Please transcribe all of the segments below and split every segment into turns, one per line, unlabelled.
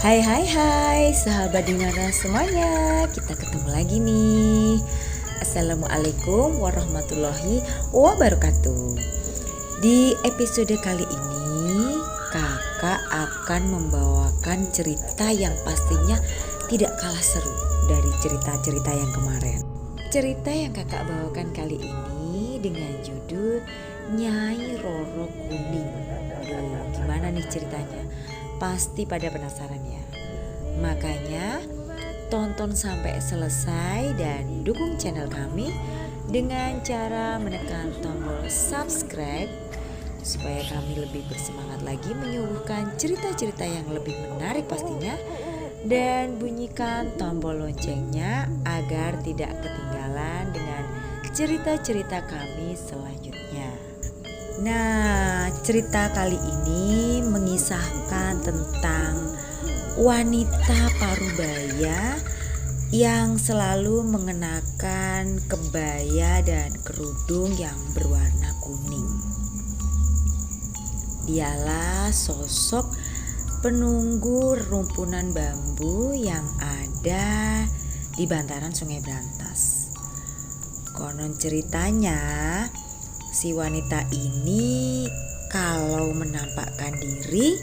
Hai sahabat Dinara semuanya, kita ketemu lagi nih. Assalamualaikum warahmatullahi wabarakatuh. Di episode kali ini kakak akan membawakan cerita yang pastinya tidak kalah seru dari cerita-cerita yang kemarin. Cerita yang kakak bawakan kali ini dengan judul Nyai Roro Kuning. Aduh, gimana nih ceritanya? Pasti pada penasaran ya. Makanya tonton sampai selesai dan dukung channel kami dengan cara menekan tombol subscribe supaya kami lebih bersemangat lagi menyuguhkan cerita-cerita yang lebih menarik pastinya, dan bunyikan tombol loncengnya agar tidak ketinggalan dengan cerita-cerita kami selanjutnya. Nah, cerita kali ini mengisahkan tentang wanita parubaya yang selalu mengenakan kebaya dan kerudung yang berwarna kuning. Dialah sosok penunggu rumpunan bambu yang ada di bantaran Sungai Brantas. Konon ceritanya, si wanita ini kalau menampakkan diri,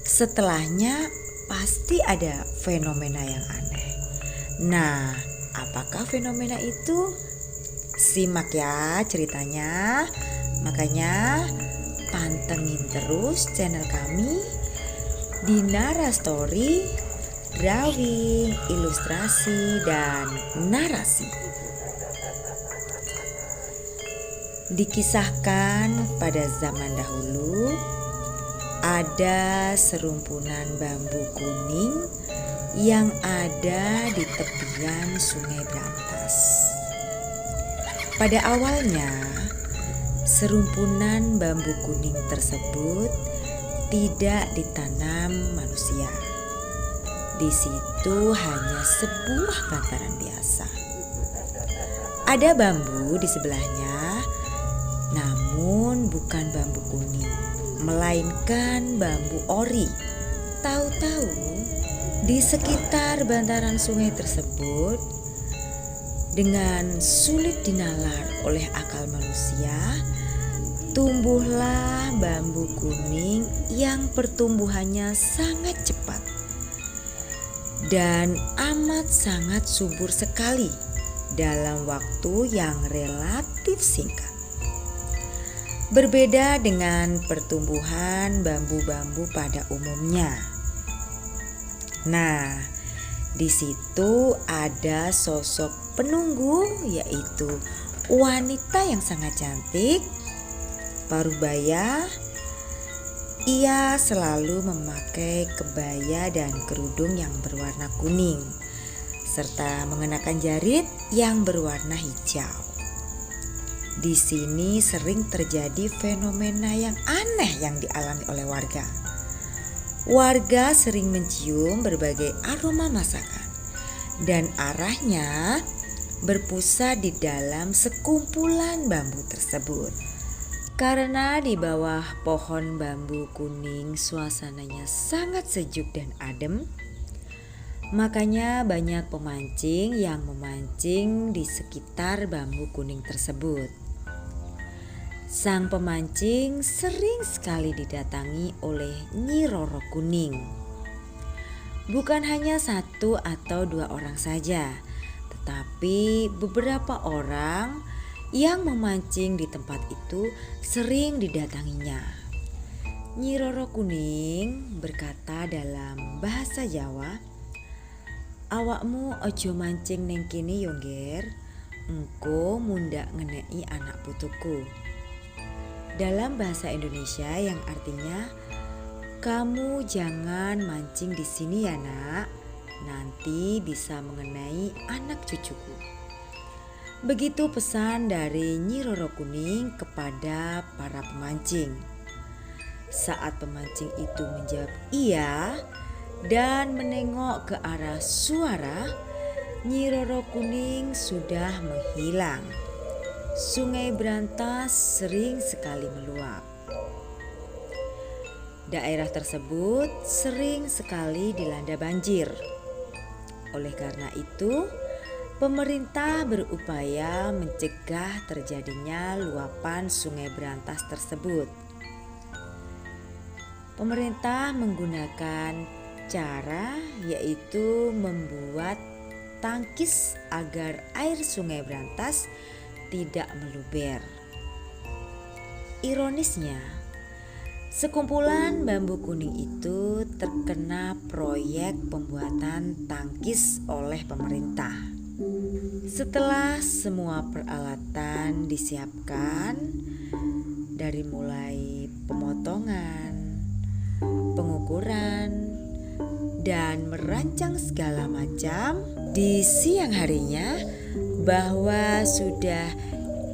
setelahnya pasti ada fenomena yang aneh. Nah, apakah fenomena itu? Simak ya ceritanya. Makanya pantengin terus channel kami Dinara Story, drawing, ilustrasi, dan narasi. Dikisahkan pada zaman dahulu ada serumpunan bambu kuning yang ada di tepian Sungai Brantas. Pada awalnya, serumpunan bambu kuning tersebut tidak ditanam manusia. Di situ hanya sebuah bantaran biasa. Ada bambu di sebelahnya, namun bukan bambu kuning, melainkan bambu ori. Tahu-tahu di sekitar bantaran sungai tersebut, dengan sulit dinalar oleh akal manusia, tumbuhlah bambu kuning yang pertumbuhannya sangat cepat dan amat sangat subur sekali dalam waktu yang relatif singkat. Berbeda dengan pertumbuhan bambu-bambu pada umumnya. Nah, di situ ada sosok penunggu, yaitu wanita yang sangat cantik, parubaya. Ia selalu memakai kebaya dan kerudung yang berwarna kuning, serta mengenakan jarit yang berwarna hijau. Di sini sering terjadi fenomena yang aneh yang dialami oleh warga. Warga sering mencium berbagai aroma masakan dan arahnya berpusat di dalam sekumpulan bambu tersebut. Karena di bawah pohon bambu kuning suasananya sangat sejuk dan adem, makanya banyak pemancing yang memancing di sekitar bambu kuning tersebut. Sang pemancing sering sekali didatangi oleh Nyi Roro Kuning. Bukan hanya satu atau dua orang saja, tetapi beberapa orang yang memancing di tempat itu sering didatanginya. Nyi Roro Kuning berkata dalam bahasa Jawa, "Awakmu ojo mancing neng kini yo ngger, engko mundak ngenei anak putuku." Dalam bahasa Indonesia yang artinya, "Kamu jangan mancing di sini ya nak, nanti bisa mengenai anak cucuku." Begitu pesan dari Nyi Roro Kuning kepada para pemancing. Saat pemancing itu menjawab iya dan menengok ke arah suara, Nyi Roro Kuning sudah menghilang. Sungai Brantas sering sekali meluap. Daerah tersebut sering sekali dilanda banjir. Oleh karena itu, pemerintah berupaya mencegah terjadinya luapan Sungai Berantas tersebut. Pemerintah menggunakan cara yaitu membuat tangkis agar air Sungai Berantas tidak meluber. Ironisnya, sekumpulan bambu kuning itu terkena proyek pembuatan tangkis oleh pemerintah. Setelah semua peralatan disiapkan, dari mulai pemotongan, pengukuran, dan merancang segala macam, di siang harinya bahwa sudah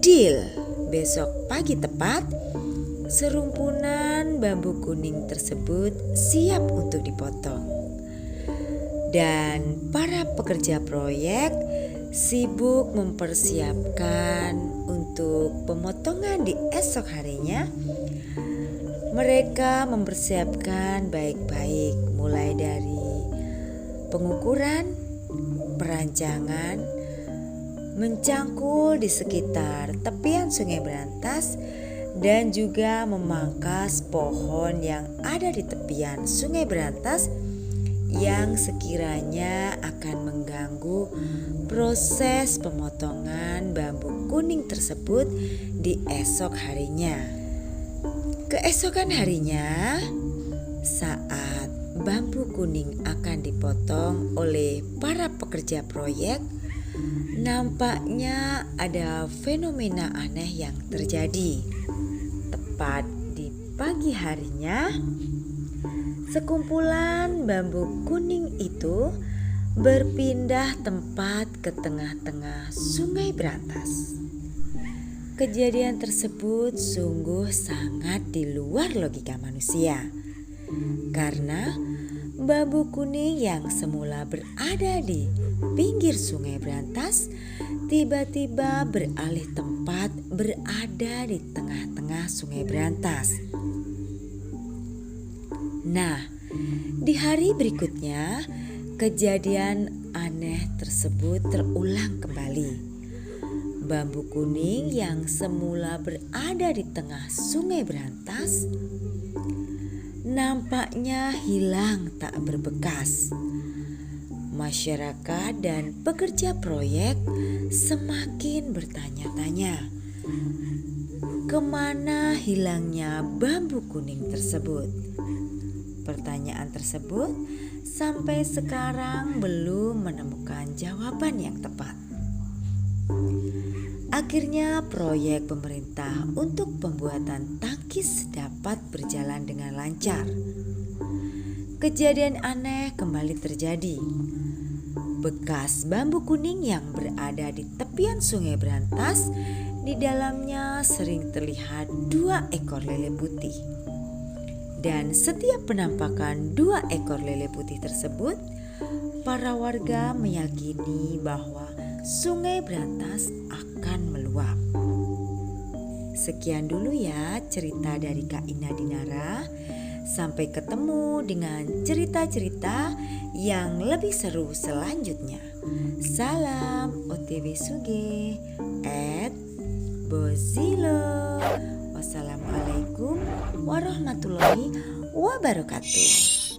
deal besok pagi tepat, serumpunan bambu kuning tersebut siap untuk dipotong. Dan para pekerja proyek sibuk mempersiapkan untuk pemotongan di esok harinya. Mereka mempersiapkan baik-baik mulai dari pengukuran, perancangan, mencangkul di sekitar tepian Sungai Berantas, dan juga memangkas pohon yang ada di tepian Sungai Berantas yang sekiranya akan mengganggu proses pemotongan bambu kuning tersebut di esok harinya. Keesokan harinya, saat bambu kuning akan dipotong oleh para pekerja proyek, nampaknya ada fenomena aneh yang terjadi. Tepat di pagi harinya, sekumpulan bambu kuning itu berpindah tempat ke tengah-tengah Sungai Berantas. Kejadian tersebut sungguh sangat di luar logika manusia, karena bambu kuning yang semula berada di pinggir Sungai Berantas tiba-tiba beralih tempat berada di tengah-tengah Sungai Berantas. Nah, di hari berikutnya kejadian aneh tersebut terulang kembali. Bambu kuning yang semula berada di tengah Sungai Berantas nampaknya hilang tak berbekas. Masyarakat dan pekerja proyek semakin bertanya-tanya, kemana hilangnya bambu kuning tersebut? Pertanyaan tersebut sampai sekarang belum menemukan jawaban yang tepat. Akhirnya proyek pemerintah untuk pembuatan tangkis dapat berjalan dengan lancar. Kejadian aneh kembali terjadi. Bekas bambu kuning yang berada di tepian Sungai Berantas, di dalamnya sering terlihat 2 ekor lele putih. Dan setiap penampakan 2 ekor lele putih tersebut, para warga meyakini bahwa Sungai Berantas akan meluap. Sekian dulu ya cerita dari Kak Ina Dinara. Sampai ketemu dengan cerita-cerita yang lebih seru selanjutnya. Salam OTW Suge @Bozilo. Wassalamualaikum warahmatullahi wabarakatuh.